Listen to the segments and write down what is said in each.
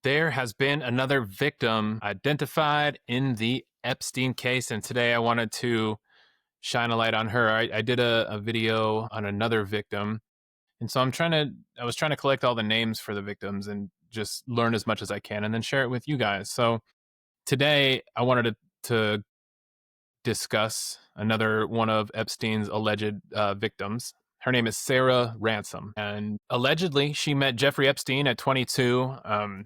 There has been another victim identified in the Epstein case, and today I wanted to shine a light on her. I did a video on another victim, and so I was trying to collect all the names for the victims and just learn as much as I can and then share it with you guys. So today I wanted to discuss another one of Epstein's alleged victims. Her name is Sarah Ransom, and allegedly she met Jeffrey Epstein at 22,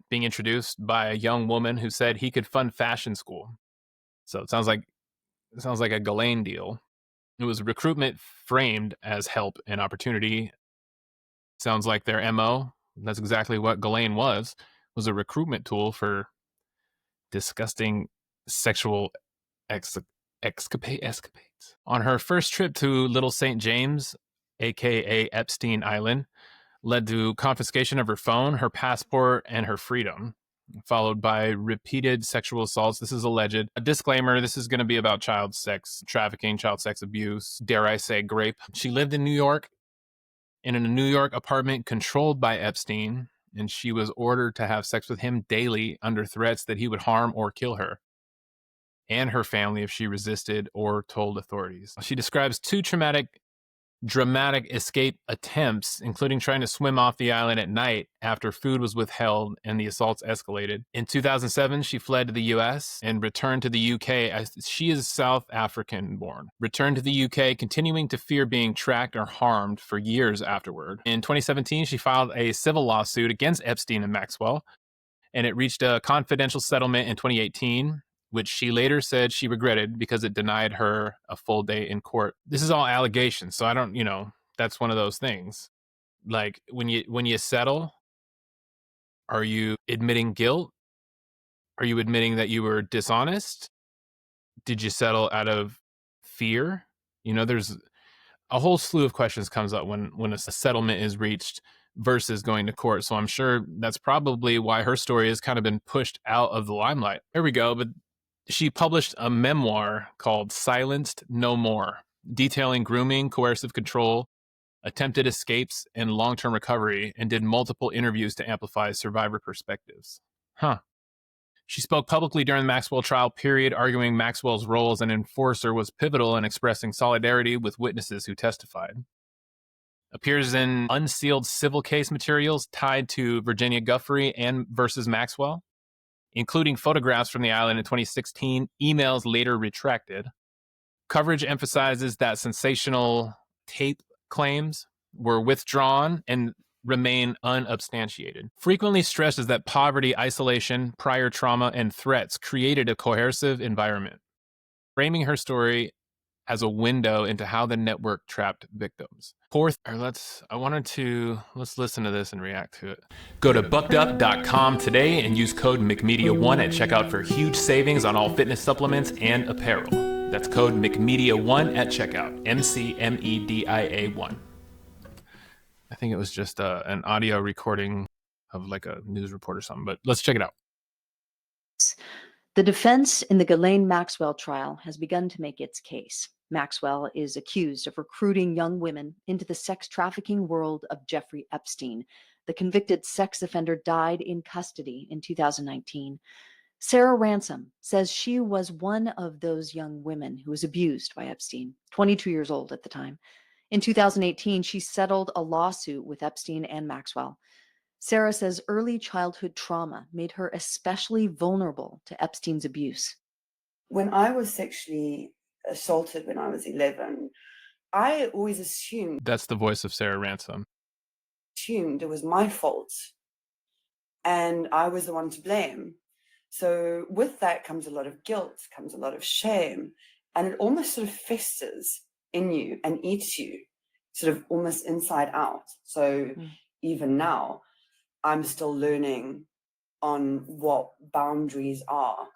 being introduced by a young woman who said he could fund fashion school. So it sounds like a Ghislaine deal. It was recruitment framed as help and opportunity. Sounds like their MO. That's exactly what Ghislaine was a recruitment tool for disgusting sexual ex- escapades. On her first trip to Little St. James, aka Epstein Island, led to confiscation of her phone, her passport, and her freedom, followed by repeated sexual assaults. This is alleged. A disclaimer, this is going to be about child sex trafficking, child sex abuse, dare I say grape. She lived in New York, in a New York apartment controlled by Epstein, and she was ordered to have sex with him daily under threats that he would harm or kill her and her family if she resisted or told authorities. She describes two dramatic escape attempts, including trying to swim off the island at night after food was withheld and the assaults escalated. In 2007, she fled to the US and returned to the UK. As she is South African born. Returned to the UK, continuing to fear being tracked or harmed for years afterward. In 2017, she filed a civil lawsuit against Epstein and Maxwell, and it reached a confidential settlement in 2018, which she later said she regretted because it denied her a full day in court. This is all allegations, so I don't, that's one of those things. Like when you settle, are you admitting guilt? Are you admitting that you were dishonest? Did you settle out of fear? There's a whole slew of questions comes up when a settlement is reached versus going to court. So I'm sure that's probably why her story has kind of been pushed out of the limelight. There we go. But she published a memoir called Silenced No More, detailing grooming, coercive control, attempted escapes, and long-term recovery, and did multiple interviews to amplify survivor perspectives. She spoke publicly during the Maxwell trial period, arguing Maxwell's role as an enforcer was pivotal in expressing solidarity with witnesses who testified. Appears in unsealed civil case materials tied to Virginia Giuffre and versus Maxwell, including photographs from the island in 2016, emails later retracted. Coverage emphasizes that sensational tape claims were withdrawn and remain unsubstantiated. Frequently stresses that poverty, isolation, prior trauma, and threats created a coercive environment, framing her story as a window into how the network trapped victims. Let's listen to this and react to it. Go to buckedup.com today and use code MCMEDIA1 at checkout for huge savings on all fitness supplements and apparel. That's code MCMEDIA1 at checkout. MCMEDIA1. I think it was just an audio recording of like a news report or something, but let's check it out. The defense in the Ghislaine Maxwell trial has begun to make its case. Maxwell is accused of recruiting young women into the sex trafficking world of Jeffrey Epstein. The convicted sex offender died in custody in 2019. Sarah Ransom says she was one of those young women who was abused by Epstein, 22 years old at the time. In 2018, she settled a lawsuit with Epstein and Maxwell. Sarah says early childhood trauma made her especially vulnerable to Epstein's abuse. When I was sexually assaulted when I was 11, I always assumed... That's the voice of Sarah Ransom. Assumed it was my fault and I was the one to blame. So with that comes a lot of guilt, comes a lot of shame, and it almost sort of festers in you and eats you, sort of almost inside out. So even now, I'm still learning on what boundaries are.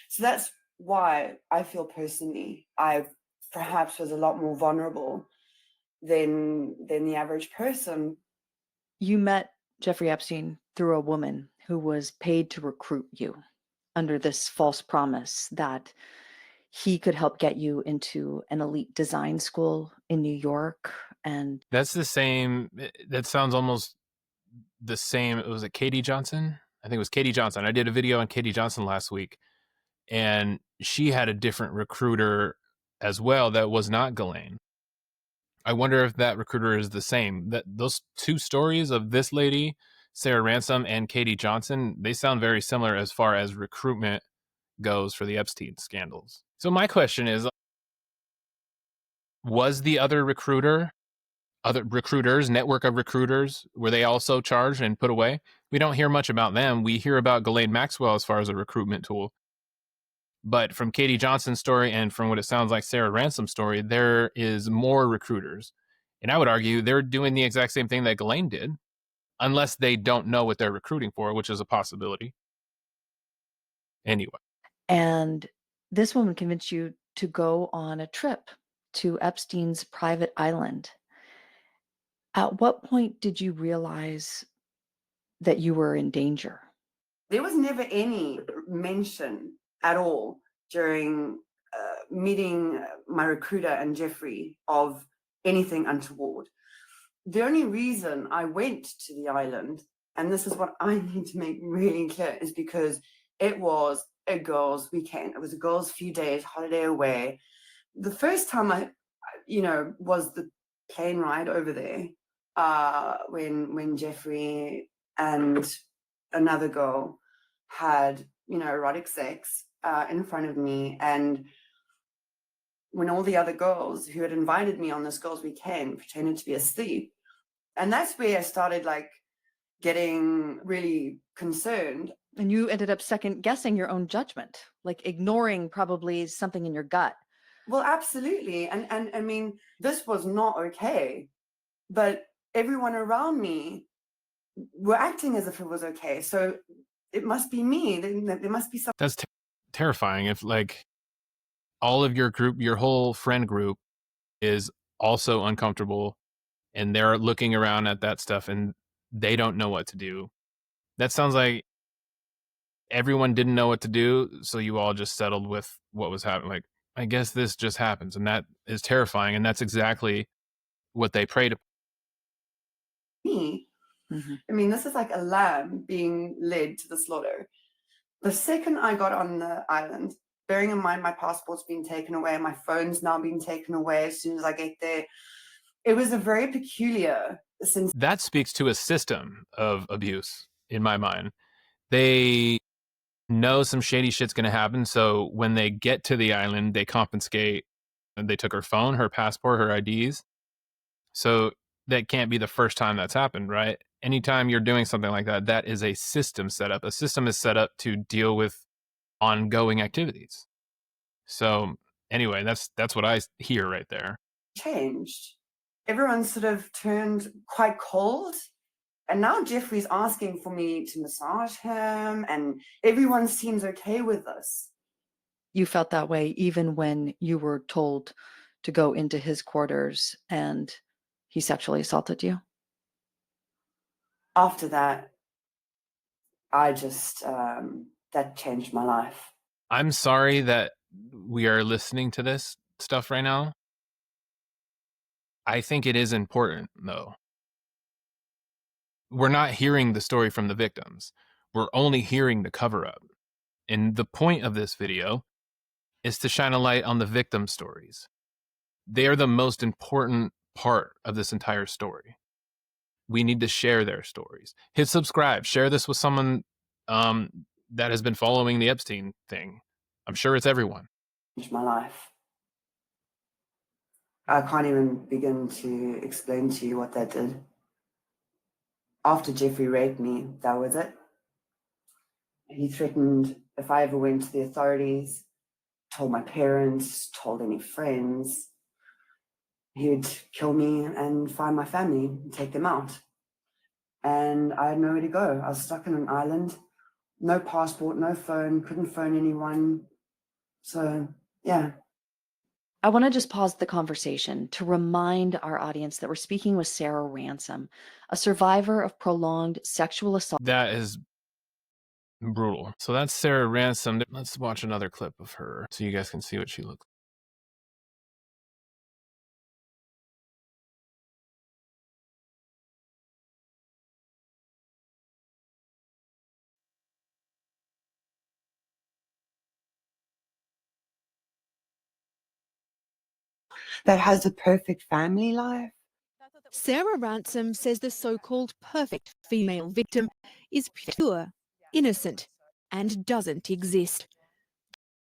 So that's why I feel personally I perhaps was a lot more vulnerable than the average person. You met Jeffrey Epstein through a woman who was paid to recruit you under this false promise that he could help get you into an elite design school in New York. And that's the same. That sounds almost the same. Was it Katie Johnson? I think it was Katie Johnson. I did a video on Katie Johnson last week, and she had a different recruiter as well that was not Ghislaine. I wonder if that recruiter is the same. That those two stories of this lady, Sarah Ransom, and Katie Johnson, they sound very similar as far as recruitment goes for the Epstein scandals. So my question is, was the other recruiters, network of recruiters, were they also charged and put away? We don't hear much about them. We hear about Ghislaine Maxwell as far as a recruitment tool. But from Katie Johnson's story and from what it sounds like Sarah Ransom's story, there is more recruiters. And I would argue they're doing the exact same thing that Ghislaine did, unless they don't know what they're recruiting for, which is a possibility. Anyway. And this woman convinced you to go on a trip to Epstein's private island. At what point did you realize that you were in danger? There was never any mention at all during meeting my recruiter and Jeffrey of anything untoward. The only reason I went to the island, and this is what I need to make really clear, is because it was a girls' weekend. It was a girls' few days holiday away. The first time I was the plane ride over there, when Jeffrey and another girl had erotic sex in front of me, and when all the other girls who had invited me on this girls' weekend pretended to be asleep. And that's where I started getting really concerned. And you ended up second guessing your own judgment, like ignoring probably something in your gut. Well, absolutely. And I mean, this was not okay, but everyone around me were acting as if it was okay. So it must be me. There must be something. That's terrifying. If all of your group, your whole friend group is also uncomfortable and they're looking around at that stuff and they don't know what to do. That sounds like everyone didn't know what to do, so you all just settled with what was happening. Like, I guess this just happens, and that is terrifying, and that's exactly what they prayed. Me. Mm-hmm. I mean, this is like a lamb being led to the slaughter. The second I got on the island, bearing in mind my passport's been taken away, my phone's now being taken away as soon as I get there, it was a very peculiar sense. That speaks to a system of abuse, in my mind. They know some shady shit's going to happen, so when they get to the island, they confiscate. They took her phone, her passport, her IDs. So that can't be the first time that's happened, right? Anytime you're doing something like that, that is a system set up. A system is set up to deal with ongoing activities. So anyway, that's what I hear right there. Changed. Everyone sort of turned quite cold. And now Jeffrey's asking for me to massage him, and everyone seems okay with this. You felt that way even when you were told to go into his quarters and he sexually assaulted you? After that, I just, that changed my life. I'm sorry that we are listening to this stuff right now. I think it is important, though. We're not hearing the story from the victims. We're only hearing the cover-up. And the point of this video is to shine a light on the victim stories. They are the most important part of this entire story. We need to share their stories. Hit subscribe. Share this with someone that has been following the Epstein thing. I'm sure it's everyone. My life. I can't even begin to explain to you what that did. After Jeffrey raped me, that was it. He threatened if I ever went to the authorities, told my parents, told any friends, he would kill me and find my family and take them out. And I had nowhere to go. I was stuck in an island, no passport, no phone, couldn't phone anyone. So, yeah. I want to just pause the conversation to remind our audience that we're speaking with Sarah Ransom, a survivor of prolonged sexual assault. That is brutal. So that's Sarah Ransom. Let's watch another clip of her so you guys can see what she looks like. that has a perfect family life. Sarah Ransom says the so-called perfect female victim is pure, innocent, and doesn't exist.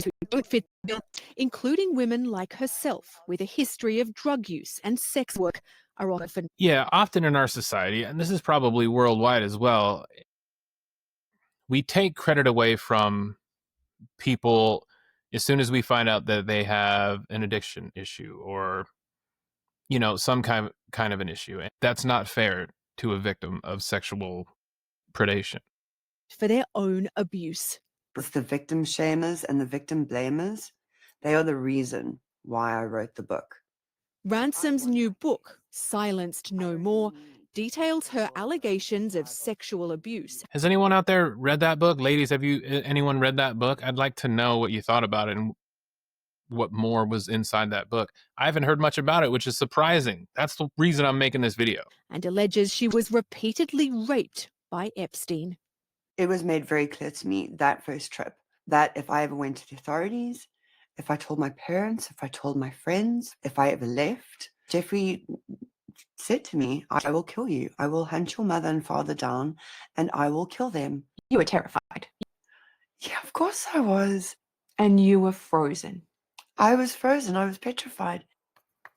Who don't fit the bill, including women like herself with a history of drug use and sex work, are often. Yeah, often in our society, and this is probably worldwide as well, we take credit away from people as soon as we find out that they have an addiction issue or, you know, some kind of an issue. And that's not fair to a victim of sexual predation. For their own abuse. It's the victim shamers and the victim blamers. They are the reason why I wrote the book. Ransom's new book, Silenced No More, details her allegations of sexual abuse. Has anyone out there read that book? Ladies, have anyone read that book? I'd like to know what you thought about it and what more was inside that book. I haven't heard much about it, which is surprising. That's the reason I'm making this video. And alleges she was repeatedly raped by Epstein. It was made very clear to me that first trip that if I ever went to the authorities, if I told my parents, if I told my friends, if I ever left, Jeffrey said to me, I will kill you. I will hunt your mother and father down and I will kill them. You were terrified. Yeah, of course I was. And you were frozen. I was frozen. I was petrified.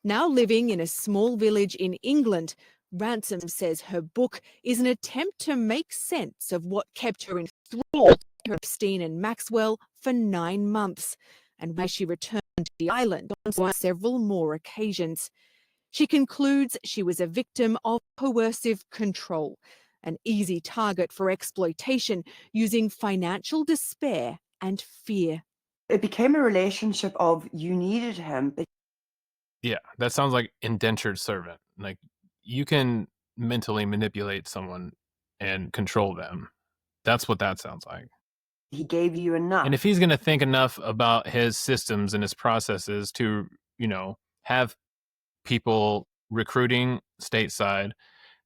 Now living in a small village in England, Ransom says her book is an attempt to make sense of what kept her enthralled to Epstein and Maxwell for 9 months, and why she returned to the island on several more occasions. She concludes she was a victim of coercive control, an easy target for exploitation using financial despair and fear. It became a relationship of you needed him, but Yeah, that sounds like indentured servant. Like, you can mentally manipulate someone and control them. That's what that sounds like. he gave you enough. And if he's going to think enough about his systems and his processes to, you know, have people recruiting stateside,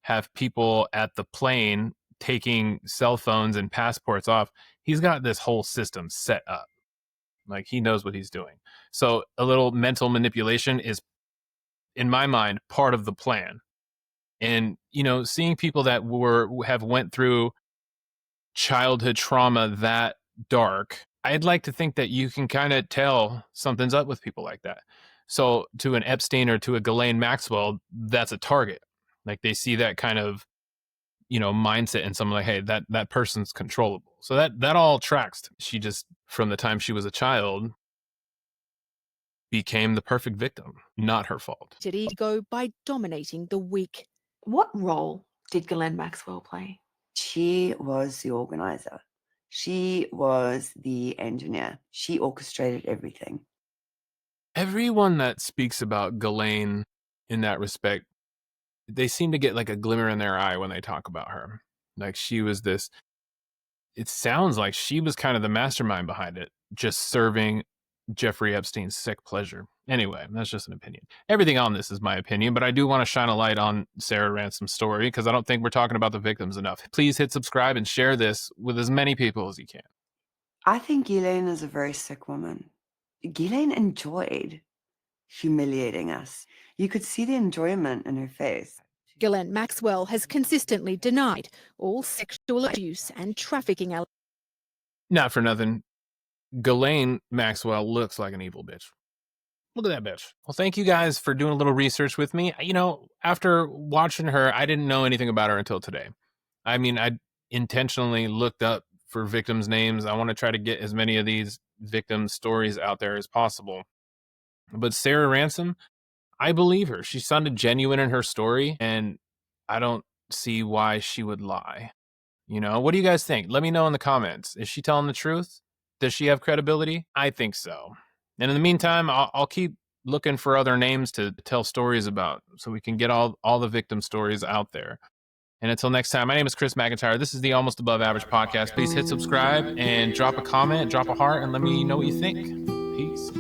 have people at the plane taking cell phones and passports off, he's got this whole system set up. Like, he knows what he's doing. So a little mental manipulation is, in my mind, part of the plan. And, you know, seeing people that have went through childhood trauma that dark, I'd like to think that you can kind of tell something's up with people like that. So to an Epstein or to a Ghislaine Maxwell, that's a target. Like, they see that kind of, you know, mindset in someone, like, hey, that person's controllable. So that all tracks. She just, from the time she was a child, became the perfect victim. Not her fault. Did ego by dominating the weak. What role did Ghislaine Maxwell play? She was the organizer. She was the engineer. She orchestrated everything. Everyone that speaks about Ghislaine in that respect, they seem to get like a glimmer in their eye when they talk about her. Like, she was this, it sounds like she was kind of the mastermind behind it, just serving Jeffrey Epstein's sick pleasure. Anyway, that's just an opinion. Everything on this is my opinion, but I do want to shine a light on Sarah Ransom's story because I don't think we're talking about the victims enough. Please hit subscribe and share this with as many people as you can. I think Ghislaine is a very sick woman. Ghislaine enjoyed humiliating us. You could see the enjoyment in her face. Ghislaine Maxwell has consistently denied all sexual abuse and trafficking allegations. Not for nothing, Ghislaine Maxwell looks like an evil bitch. Look at that bitch. Well, thank you guys for doing a little research with me. You know, after watching her, I didn't know anything about her until today. I mean, I intentionally looked up for victims' names. I want to try to get as many of these victim stories out there as possible. But Sarah Ransom, I believe her. She sounded genuine in her story, and I don't see why she would lie. You know, what do you guys think? Let me know in the comments. Is she telling the truth? Does she have credibility? I think so. And in the meantime, I'll keep looking for other names to tell stories about so we can get all the victim stories out there. And until next time, my name is Chris McIntyre. This is the Almost Above Average podcast. Please hit subscribe and drop a comment, drop a heart, and let me know what you think. Peace.